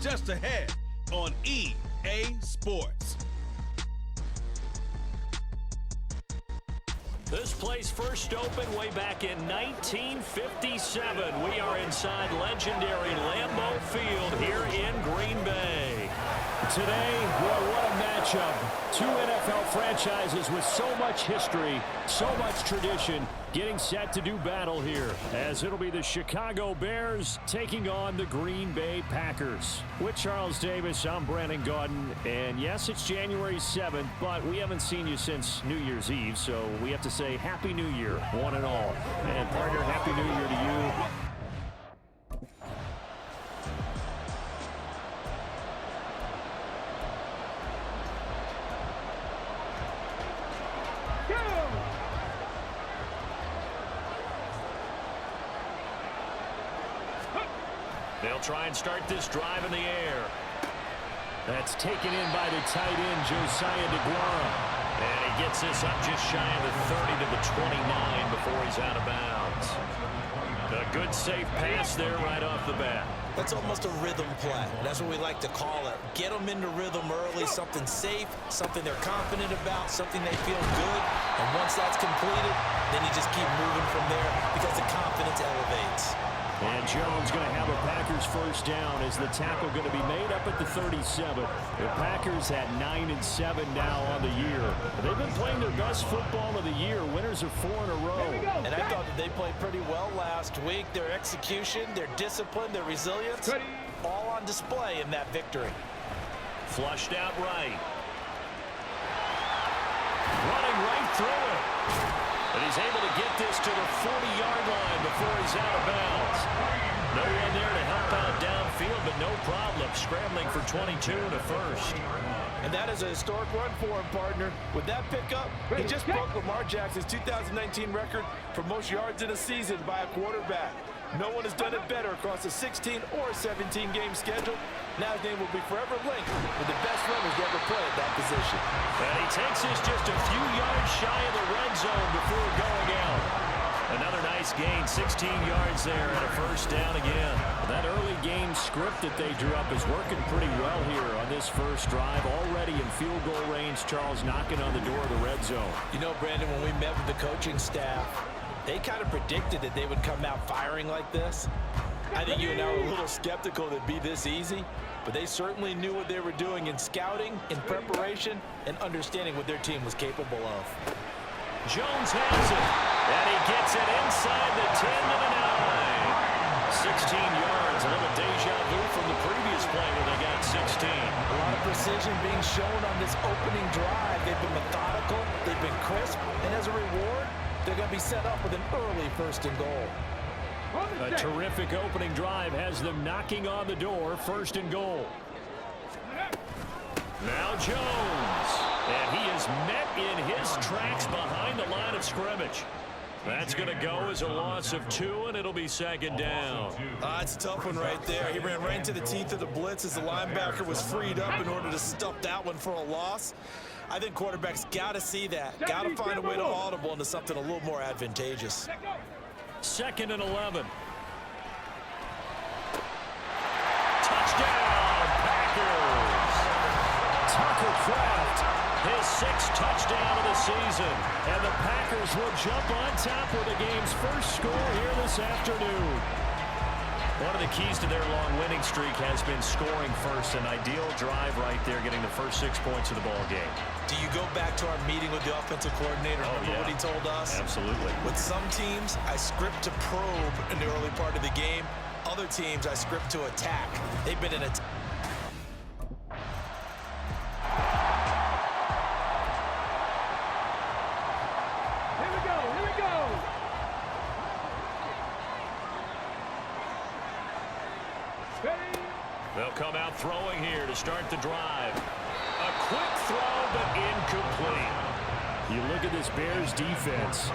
just ahead on EA Sports. This place first opened way back in 1957. We are inside legendary Lambeau Field here in Green Bay. Today, boy, what a matchup. Two NFL franchises with so much history, so much tradition, getting set to do battle here, as it'll be the Chicago Bears taking on the Green Bay Packers. With Charles Davis, I'm Brandon Gaudin, and yes, it's January 7th, but we haven't seen you since New Year's Eve, so we have to say Happy New Year, one and all. And partner, Happy New Year to you. They'll try and start this drive in the air. That's taken in by the tight end, Josiah DeGuara. And he gets this up just shy of the 30 to the 29 before he's out of bounds. A good safe pass there right off the bat. That's almost a rhythm play. That's what we like to call it. Get them into rhythm early, something safe, something they're confident about, something they feel good. And once that's completed, then you just keep moving from there because the confidence elevates. And Jones going to have a Packers first down as the tackle going to be made up at the 37. The Packers at 9-7 now on the year. They've been playing their best football of the year. Winners of 4 in a row. And I thought that they played pretty well last week. Their execution, their discipline, their resilience, all on display in that victory. Flushed out right. Running right through it. And he's able to get this to the 40-yard line before he's out of bounds. No one there to help out downfield, but no problem. Scrambling for 22 to first. And that is a historic run for him, partner. With that pickup, he just broke Lamar Jackson's 2019 record for most yards in a season by a quarterback. No one has done it better across a 16 or 17-game schedule. Now his name will be forever linked with the best runners to ever play at that position. And he takes this just a few yards shy of the red zone before going out. Another nice gain, 16 yards there and a first down again. That early game script that they drew up is working pretty well here on this first drive. Already in field goal range, Charles knocking on the door of the red zone. You know, Brandon, when we met with the coaching staff, they kind of predicted that they would come out firing like this. I think you and I were a little skeptical that it'd be this easy, but they certainly knew what they were doing in scouting, in preparation, and understanding what their team was capable of. Jones has it, and he gets it inside the 10 to the 9. 16 yards, a little deja vu from the previous play where they got 16. A lot of precision being shown on this opening drive. They've been methodical, they've been crisp, and as a reward, they're going to be set up with an early first and goal. A terrific opening drive has them knocking on the door, first and goal. Now Jones, and he is met in his tracks behind the line of scrimmage. That's going to go as a loss of 2, and it'll be second down. It's a tough one right there. He ran right into the teeth of the blitz as the linebacker was freed up in order to stuff that one for a loss. I think quarterbacks got to see that, got to find a way to audible into something a little more advantageous. Second and 11. Touchdown, Packers! Tucker Kraft, his 6th touchdown of the season. And the Packers will jump on top with the game's first score here this afternoon. One of the keys to their long winning streak has been scoring first. An ideal drive right there, getting the first 6 points of the ball game. Do you go back to our meeting with the offensive coordinator? Remember what he told us? Absolutely. With some teams, I script to probe in the early part of the game. Other teams, I script to attack. They've been in a... They'll come out throwing here to start the drive. A quick throw, but incomplete. You look at this Bears defense.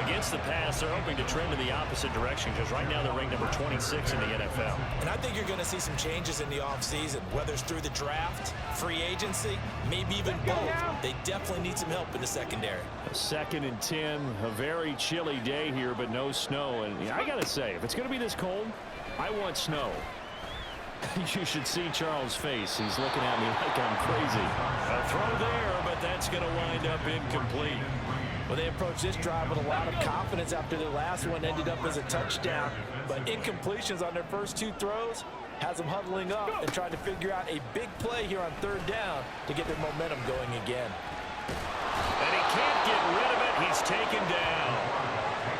Against the pass, they're hoping to trend in the opposite direction because right now they're ranked number 26 in the NFL. And I think you're going to see some changes in the offseason, whether it's through the draft, free agency, maybe even both. They definitely need some help in the secondary. A 2nd and 10, a very chilly day here, but no snow. And I got to say, if it's going to be this cold, I want snow. You should see Charles' face. He's looking at me like I'm crazy. A throw there, but that's going to wind up incomplete. Well, they approached this drive with a lot of confidence after their last one ended up as a touchdown. But incompletions on their first two throws has them huddling up and trying to figure out a big play here on third down to get their momentum going again. And he can't get rid of it. He's taken down.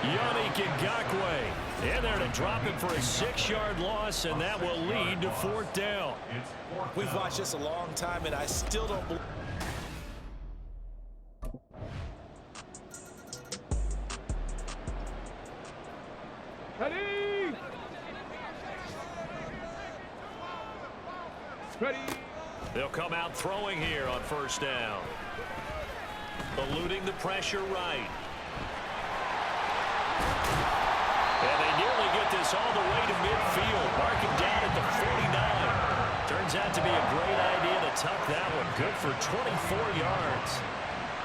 Yannick Ngakoue in there to drop it for a 6-yard loss, and that will lead to fourth down. We've watched this a long time, and I still don't believe. Ready. They'll come out throwing here on first down. Eluding the pressure right. And they nearly get this all the way to midfield. Marking down at the 49. Turns out to be a great idea to tuck that one. Good for 24 yards.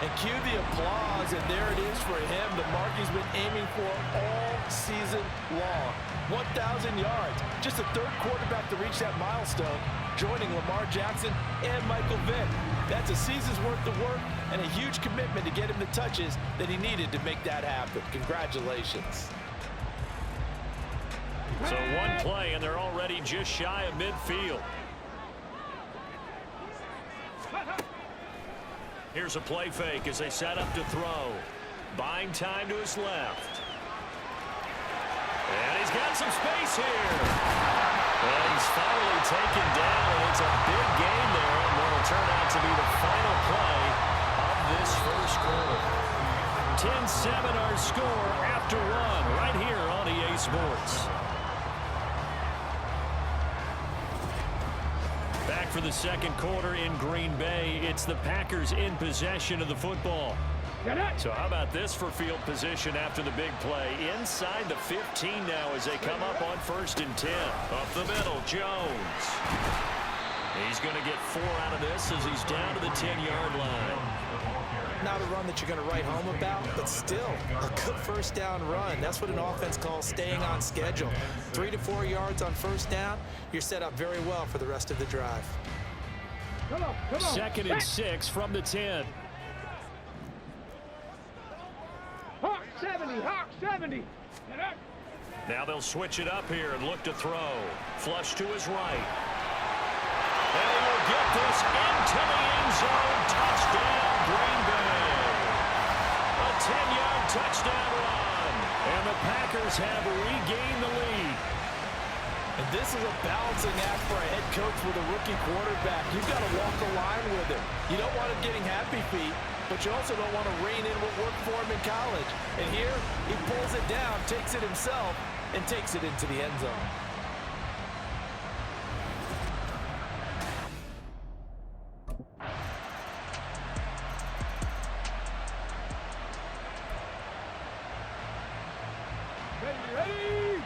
And cue the applause, and there it is for him. The mark he's been aiming for all season long. 1,000 yards. Just the third quarterback to reach that milestone, joining Lamar Jackson and Michael Vick. That's a season's worth of work and a huge commitment to get him the touches that he needed to make that happen. Congratulations. So one play, and they're already just shy of midfield. Here's a play fake as they set up to throw. Buying time to his left. And he's got some space here. And he's finally taken down, and it's a big game there, and will turn out to be the final play of this first quarter. 10-7 our score after one right here on EA Sports. Back for the second quarter in Green Bay. It's the Packers in possession of the football. So how about this for field position after the big play? Inside the 15 now as they come up on 1st and 10. Up the middle, Jones. He's going to get 4 out of this as he's down to the 10-yard line. Not a run that you're going to write home about, but still a good first down run. That's what an offense calls staying on schedule. 3 to 4 yards on first down, you're set up very well for the rest of the drive. Come on. 2nd and 6 from the 10. Hawk 70. Now they'll switch it up here and look to throw. Flush to his right. And he will get this into the end zone. Touchdown, Green Bay. A 10-yard touchdown run. And the Packers have regained the lead. And this is a balancing act for a head coach with a rookie quarterback. You've got to walk the line with him. You don't want him getting happy feet, but you also don't want to rein in what worked for him in college. And here, he pulls it down, takes it himself, and takes it into the end zone. Ready.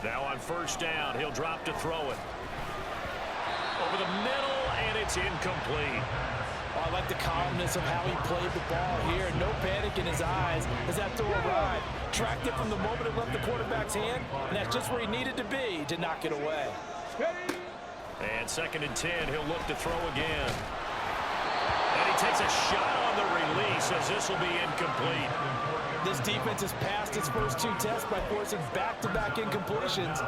Now on first down, he'll drop to throw it. Over the middle, and it's incomplete. Oh, I like the calmness of how he played the ball here. No panic in his eyes as that throw arrived. Tracked it from the moment it left the quarterback's hand, and that's just where he needed to be to knock it away. And 2nd and 10, he'll look to throw again. And he takes a shot on the release as this will be incomplete. This defense has passed its first 2 tests by forcing back-to-back incompletions.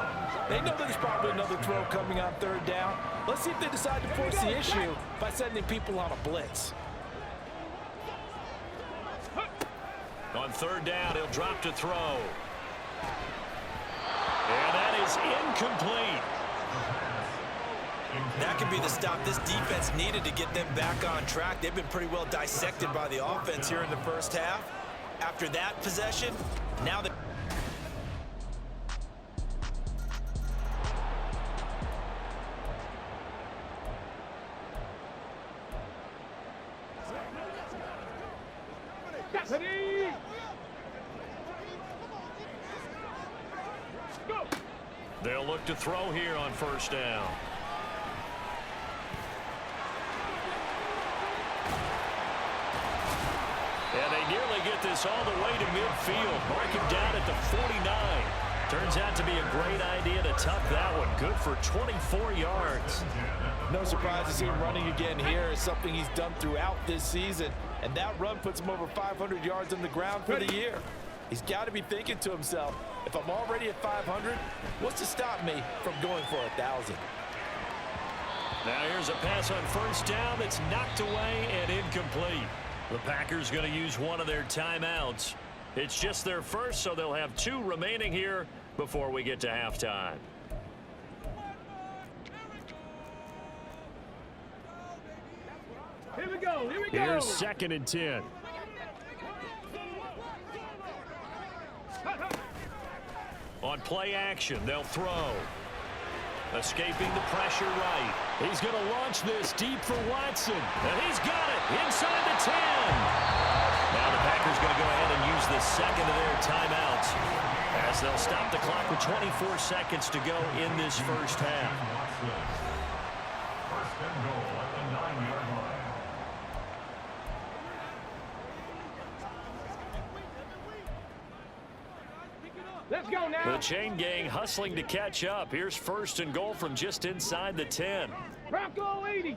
They know there's probably another throw coming on 3rd down. Let's see if they decide to force the issue by sending people on a blitz. On 3rd down, he'll drop to throw. And that is incomplete. That could be the stop this defense needed to get them back on track. They've been pretty well dissected by the offense here in the first half. After that possession, now the Ready. Go. They'll look to throw here on first down. And they nearly get this this all the way to midfield. Mark him down at the 49. Turns out to be a great idea to tuck that one. Good for 24 yards. No surprise to see him running again here. It's something he's done throughout this season. And that run puts him over 500 yards on the ground for the year. He's got to be thinking to himself, if I'm already at 500, what's to stop me from going for 1,000? Now here's a pass on first down that's knocked away and incomplete. The Packers going to use one of their timeouts. It's just their first, so they'll have 2 remaining here before we get to halftime. Here we go. Here we go. Here's 2nd and 10. On play action, they'll throw. Escaping the pressure right. He's going to launch this deep for Watson. And he's got it inside the 10. Now the Packers going to go ahead and use the second of their timeouts as they'll stop the clock with 24 seconds to go in this first half. First and goal at the 9-yard line. Let's go now. The chain gang hustling to catch up. Here's 1st and goal from just inside the 10. Bronco 80.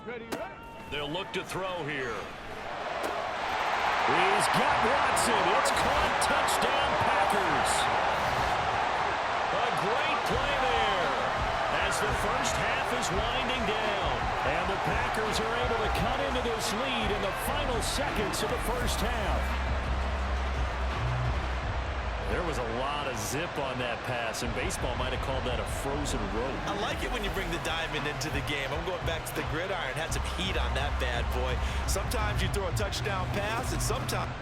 Ready, ready. They'll look to throw here. He's got Watson. It's caught. Touchdown, Packers. A great play there as the first half is winding down. And the Packers are able to cut into this lead in the final seconds of the first half. There was a lot of zip on that pass, and baseball might have called that a frozen rope. I like it when you bring the diamond into the game. I'm going back to the gridiron. Had some heat on that bad boy. Sometimes you throw a touchdown pass, and sometimes...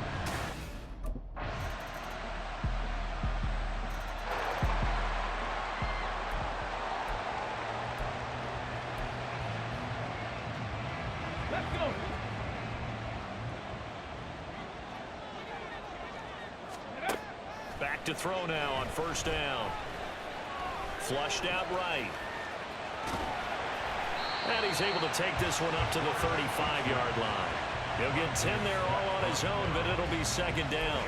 Let's go. Back to throw now on first down. Flushed out right. And he's able to take this one up to the 35-yard line. He'll get 10 there all on his own, but it'll be 2nd down.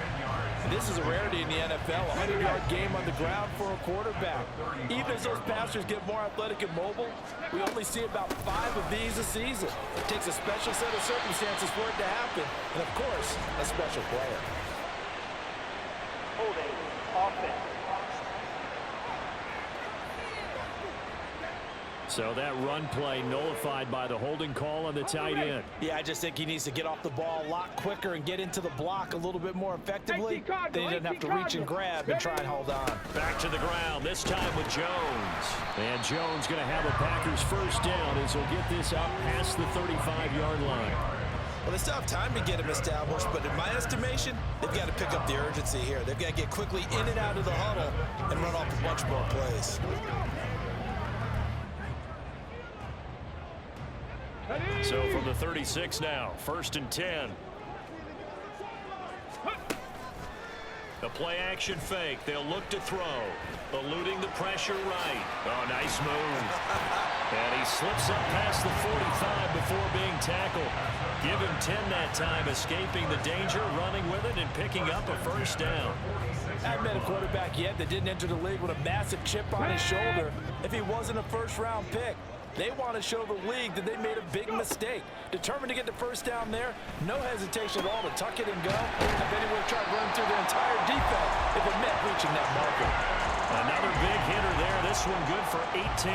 This is a rarity in the NFL, a 100-yard game on the ground for a quarterback. Even as those passers get more athletic and mobile, we only see about 5 of these a season. It takes a special set of circumstances for it to happen, and of course, a special player. Holding. Offense. So that run play nullified by the holding call on the tight end. Yeah, I just think he needs to get off the ball a lot quicker and get into the block a little bit more effectively. Then he doesn't have to reach and grab and try and hold on. Back to the ground, this time with Jones. And Jones going to have a Packers first down as he'll get this out past the 35-yard line. Well, they still have time to get him established, but in my estimation, they've got to pick up the urgency here. They've got to get quickly in and out of the huddle and run off a bunch more plays. So from the 36 now, 1st and 10. The play action fake. They'll look to throw. Eluding the pressure right. Oh, nice move. And he slips up past the 45 before being tackled. Give him 10 that time, escaping the danger, running with it, and picking up a first down. I haven't met a quarterback yet that didn't enter the league with a massive chip on his shoulder if he wasn't a first-round pick. They want to show the league that they made a big mistake. Determined to get the first down there, no hesitation at all to tuck it and go. I bet he would have tried to run through the entire defense if it meant reaching that marker. Another big hitter there. This one good for 18.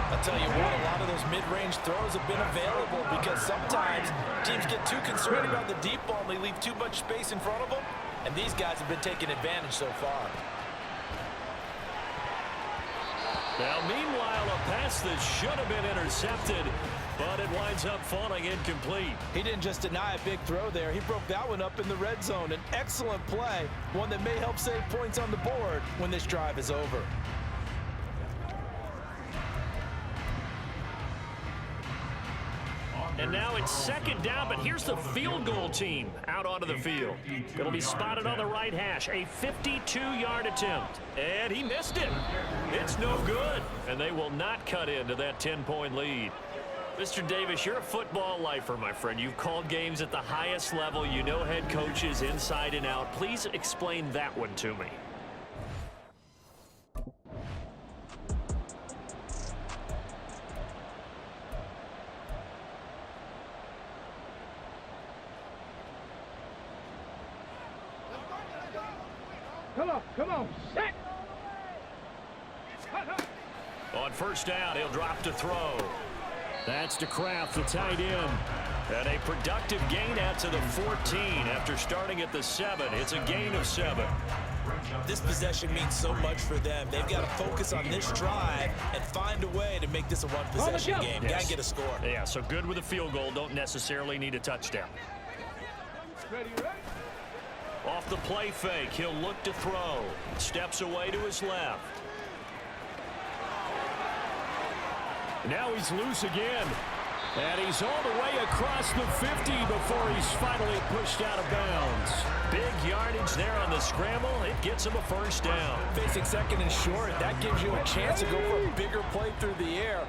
I'll tell you what, a lot of those mid-range throws have been available because sometimes teams get too concerned about the deep ball and they leave too much space in front of them, and these guys have been taking advantage so far. Now, meanwhile, a pass that should have been intercepted, but it winds up falling incomplete. He didn't just deny a big throw there. He broke that one up in the red zone. An excellent play, one that may help save points on the board when this drive is over. And now it's 2nd down, but here's the field goal team out onto the field. It'll be spotted on the right hash, a 52-yard attempt. And he missed it. It's no good. And they will not cut into that 10-point lead. Mr. Davis, you're a football lifer, my friend. You've called games at the highest level. You know head coaches inside and out. Please explain that one to me. Come on, set. On first down, he'll drop to throw. That's to Kraft, the tight end. And a productive gain out to the 14 after starting at the 7. It's a gain of 7. This possession means so much for them. They've got to focus on this drive and find a way to make this a one-possession game. Yes. Got to get a score. Yeah, so good with a field goal. Don't necessarily need a touchdown. Ready. Off the play fake, he'll look to throw. Steps away to his left. Now he's loose again. And he's all the way across the 50 before he's finally pushed out of bounds. Big yardage there on the scramble. It gets him a first down. Facing second and short, that gives you a chance to go for a bigger play through the air.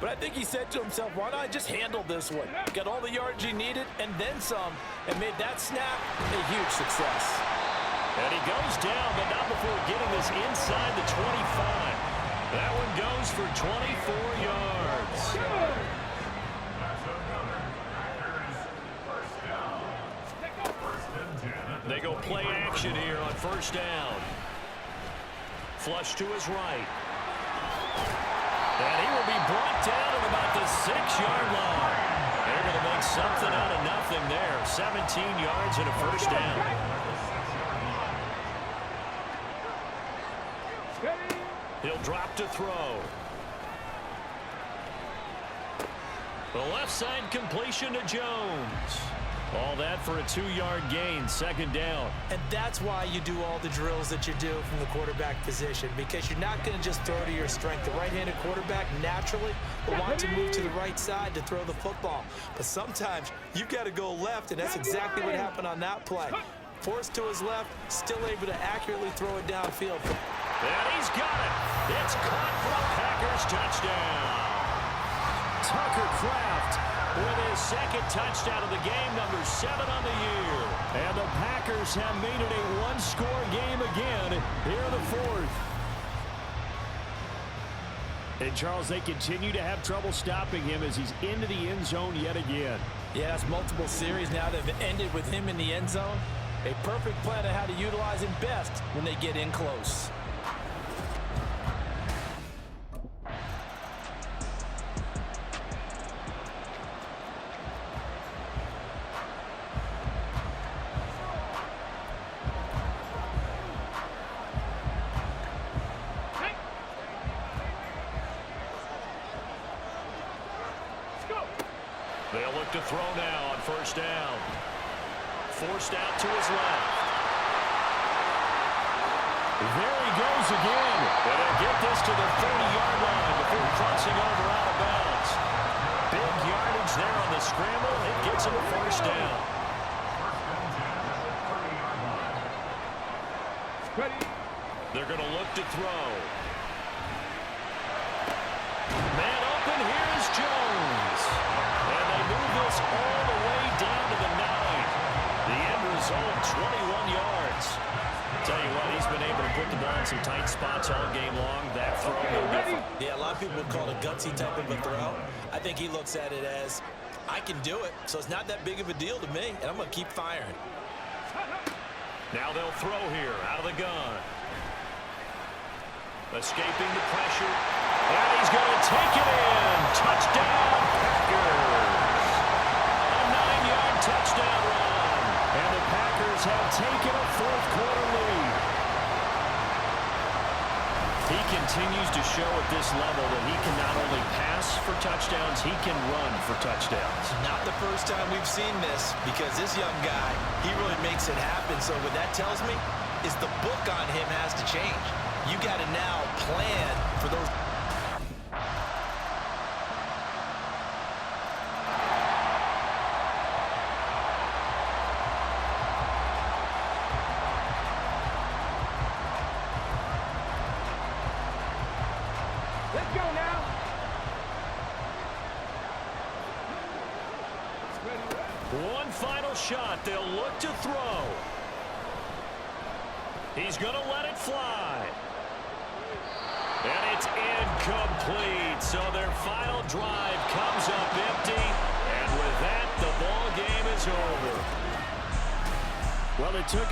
But I think he said to himself, why not just handle this one? Got all the yards he needed and then some, and made that snap a huge success. And he goes down, but not before getting this inside the 25. That one goes for 24 yards. That's another Packers first down. First and 10. They go play action here on first down. Flush to his right. And he will be brought down at about the 6-yard line. They're going to make something out of nothing there. 17 yards and a first down. He'll drop to throw. The left side completion to Jones. All that for a 2-yard gain, second down. And that's why you do all the drills that you do from the quarterback position, because you're not going to just throw to your strength. The right-handed quarterback naturally will want to move to the right side to throw the football. But sometimes you've got to go left, and that's exactly what happened on that play. Forced to his left, still able to accurately throw it downfield. And he's got it. It's caught for a Packers touchdown. Tucker Kraft with his second touchdown of the game, number 7 on the year. And the Packers have made it a one-score game again here in the fourth. And, Charles, they continue to have trouble stopping him as he's into the end zone yet again. Yeah, it's multiple series now that have ended with him in the end zone. A perfect plan of how to utilize him best when they get in close. They'll look to throw now on first down. Forced out to his left. There he goes again. And they'll get this to the 30-yard line before crossing over out of bounds. Big yardage there on the scramble. It gets him a first down. They're going to look to throw. Man open, here's Jones. And they move this all the way down to the 9. The end result, 21 yards. Tell you what, he's been able to put the ball in some tight spots all game long. That throw, no different. Yeah, a lot of people would call it a gutsy type of a throw. I think he looks at it as, I can do it, so it's not that big of a deal to me, and I'm going to keep firing. Now they'll throw here, out of the gun. Escaping the pressure. And he's going to take it in. Touchdown, Packers. A 9-yard touchdown run. And the Packers have taken a fourth-quarter lead. He continues to show at this level that he can not only pass for touchdowns, he can run for touchdowns. Not the first time we've seen this, because this young guy, he really makes it happen. So what that tells me is the book on him has to change. You got to now plan for those. Let's go now. One final shot. They'll look to throw. He's going to let it fly. And it's incomplete. So their final drive comes up empty. And with that, the ball game is over. Well, it took a